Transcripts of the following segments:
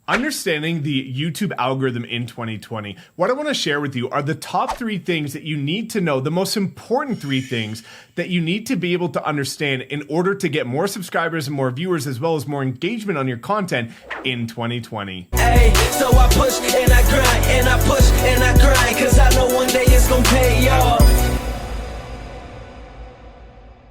Understanding the YouTube algorithm in 2020. What I want to share with you are the top 3 things that you need to know, the most important 3 things that you need to be able to understand in order to get more subscribers and more viewers as well as more engagement on your content in 2020. Hey, so I push and I grind and I push and I grind, cause I know one day it's gonna pay y'all.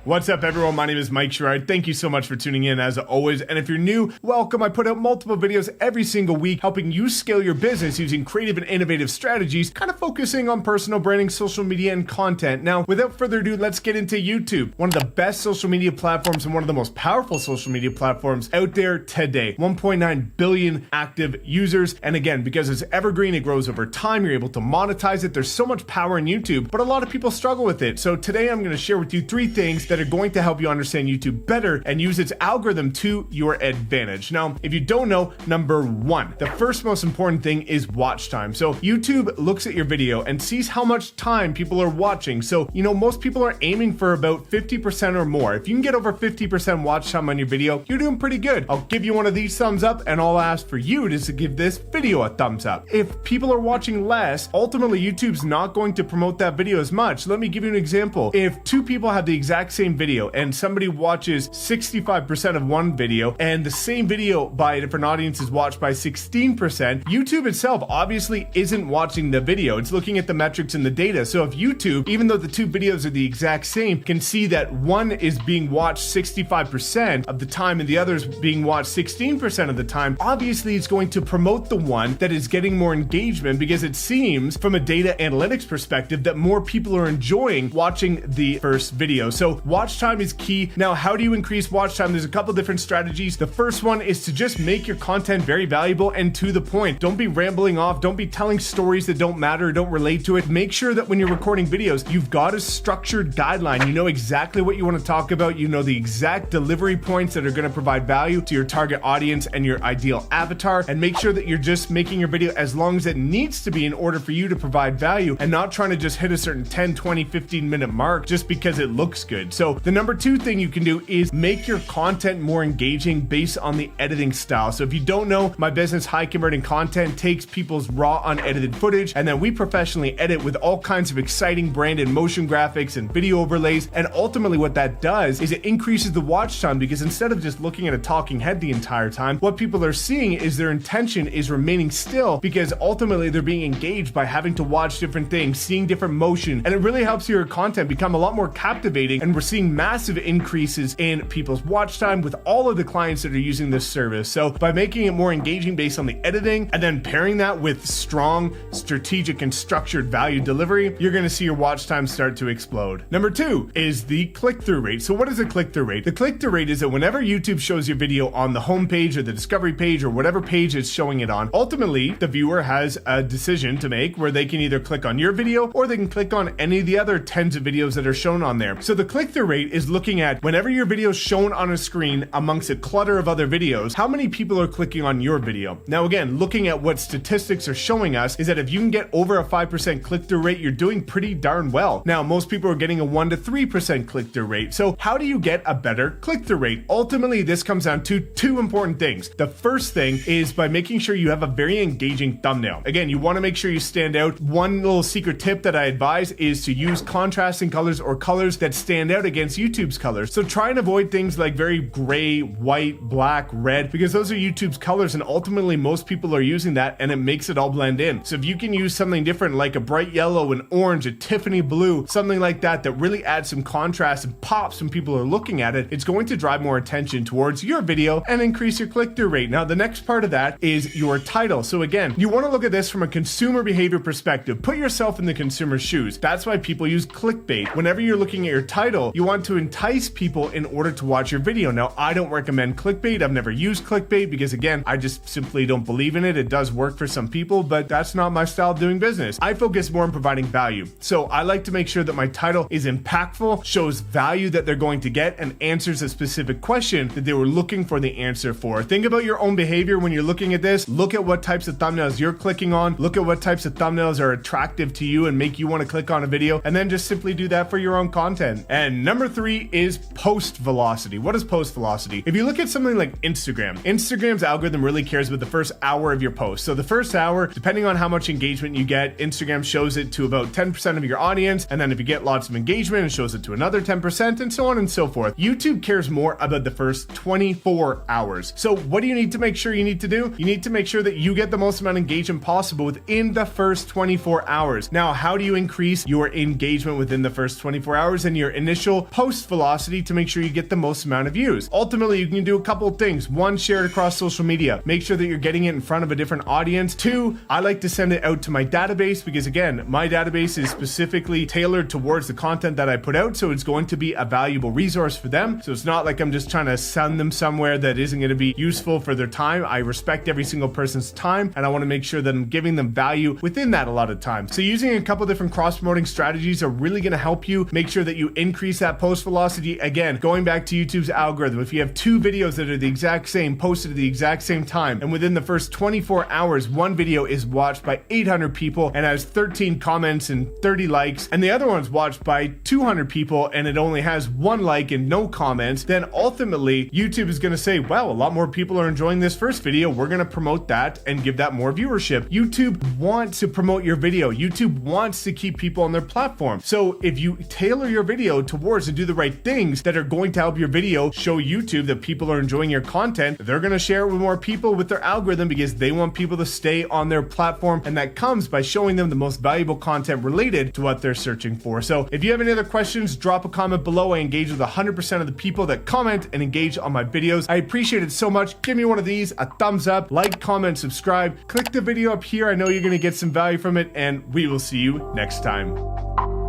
What's up, everyone? My name is Mike Sherrard. Thank you so much for tuning in as always. And if you're new, welcome. I put out multiple videos every single week helping you scale your business using creative and innovative strategies, kind of focusing on personal branding, social media, and content. Now, without further ado, let's get into YouTube. One of the best social media platforms and one of the most powerful social media platforms out there today. 1.9 billion active users. And again, because it's evergreen, it grows over time. You're able to monetize it. There's so much power in YouTube, but a lot of people struggle with it. So today I'm going to share with you 3 things that are going to help you understand YouTube better and use its algorithm to your advantage. Now, if you don't know, number 1, the first most important thing is watch time. So YouTube looks at your video and sees how much time people are watching. So, most people are aiming for about 50% or more. If you can get over 50% watch time on your video, you're doing pretty good. I'll give you one of these thumbs up, and all I ask for you is to give this video a thumbs up. If people are watching less, ultimately YouTube's not going to promote that video as much. Let me give you an example. If 2 people have the exact same video and somebody watches 65% of one video and the same video by a different audience is watched by 16%, YouTube itself obviously isn't watching the video. It's looking at the metrics and the data. So if YouTube, even though the 2 videos are the exact same, can see that one is being watched 65% of the time and the other is being watched 16% of the time, obviously it's going to promote the one that is getting more engagement, because it seems from a data analytics perspective that more people are enjoying watching the first video. So watch time is key. Now, how do you increase watch time? There's a couple different strategies. The first one is to just make your content very valuable and to the point. Don't be rambling off. Don't be telling stories that don't matter or don't relate to it. Make sure that when you're recording videos, you've got a structured guideline. You know exactly what you want to talk about. You know the exact delivery points that are going to provide value to your target audience and your ideal avatar. And make sure that you're just making your video as long as it needs to be in order for you to provide value, and not trying to just hit a certain 10, 20, 15 minute mark just because it looks good. So the number 2 thing you can do is make your content more engaging based on the editing style. So if you don't know, my business, High Converting Content, takes people's raw unedited footage and then we professionally edit with all kinds of exciting branded motion graphics and video overlays. And ultimately what that does is it increases the watch time, because instead of just looking at a talking head the entire time, what people are seeing is their intention is remaining still, because ultimately they're being engaged by having to watch different things, seeing different motion, and it really helps your content become a lot more captivating. And we're seeing massive increases in people's watch time with all of the clients that are using this service. So by making it more engaging based on the editing and then pairing that with strong, strategic, and structured value delivery, you're going to see your watch time start to explode. Number 2 is the click-through rate. So what is a click-through rate? The click-through rate is that whenever YouTube shows your video on the home page or the discovery page or whatever page it's showing it on, ultimately the viewer has a decision to make where they can either click on your video or they can click on any of the other tens of videos that are shown on there. So the click-through rate is looking at whenever your video is shown on a screen amongst a clutter of other videos, how many people are clicking on your video. Now again, looking at what statistics are showing us is that if you can get over a 5% click-through rate, you're doing pretty darn well. Now, most people are getting a 1 to 3% click-through rate. So how do you get a better click-through rate? Ultimately, this comes down to 2 important things. The first thing is by making sure you have a very engaging thumbnail. Again, you want to make sure you stand out. One little secret tip that I advise is to use contrasting colors or colors that stand out against YouTube's colors. So try and avoid things like very gray, white, black, red, because those are YouTube's colors, and ultimately most people are using that and it makes it all blend in. So if you can use something different like a bright yellow, an orange, a Tiffany blue, something like that really adds some contrast and pops when people are looking at it, it's going to drive more attention towards your video and increase your click-through rate. Now the next part of that is your title. So again, you want to look at this from a consumer behavior perspective. Put yourself in the consumer's shoes. That's why people use clickbait. Whenever you're looking at your title, you want to entice people in order to watch your video. Now, I don't recommend clickbait. I've never used clickbait because again, I just simply don't believe in it. It does work for some people, but that's not my style of doing business. I focus more on providing value. So I like to make sure that my title is impactful, shows value that they're going to get, and answers a specific question that they were looking for the answer for. Think about your own behavior when you're looking at this. Look at what types of thumbnails you're clicking on. Look at what types of thumbnails are attractive to you and make you want to click on a video, and then just simply do that for your own content. And And number 3 is post velocity. What is post velocity? If you look at something like Instagram's algorithm really cares about the first hour of your post. So the first hour, depending on how much engagement you get, Instagram shows it to about 10% of your audience. And then if you get lots of engagement, it shows it to another 10% and so on and so forth. YouTube cares more about the first 24 hours. So what do you need to make sure you need to do? You need to make sure that you get the most amount of engagement possible within the first 24 hours. Now, how do you increase your engagement within the first 24 hours and your initial post velocity to make sure you get the most amount of views? Ultimately, you can do a couple of things. 1, share it across social media. Make sure that you're getting it in front of a different audience. 2, I like to send it out to my database because again, my database is specifically tailored towards the content that I put out. So it's going to be a valuable resource for them. So it's not like I'm just trying to send them somewhere that isn't going to be useful for their time. I respect every single person's time and I want to make sure that I'm giving them value within that a lot of time. So using a couple different cross-promoting strategies are really going to help you make sure that you increase that post velocity. Again, going back to YouTube's algorithm, if you have 2 videos that are the exact same, posted at the exact same time, and within the first 24 hours, one video is watched by 800 people and has 13 comments and 30 likes, and the other one's watched by 200 people and it only has 1 like and no comments, then ultimately YouTube is going to say, well, a lot more people are enjoying this first video. We're going to promote that and give that more viewership. YouTube wants to promote your video. YouTube wants to keep people on their platform. So if you tailor your video towards and do the right things that are going to help your video show YouTube that people are enjoying your content, they're going to share it with more people with their algorithm because they want people to stay on their platform. And that comes by showing them the most valuable content related to what they're searching for. So if you have any other questions, drop a comment below. I engage with 100% of the people that comment and engage on my videos. I appreciate it so much. Give me one of these, a thumbs up, like, comment, subscribe, click the video up here. I know you're going to get some value from it and we will see you next time.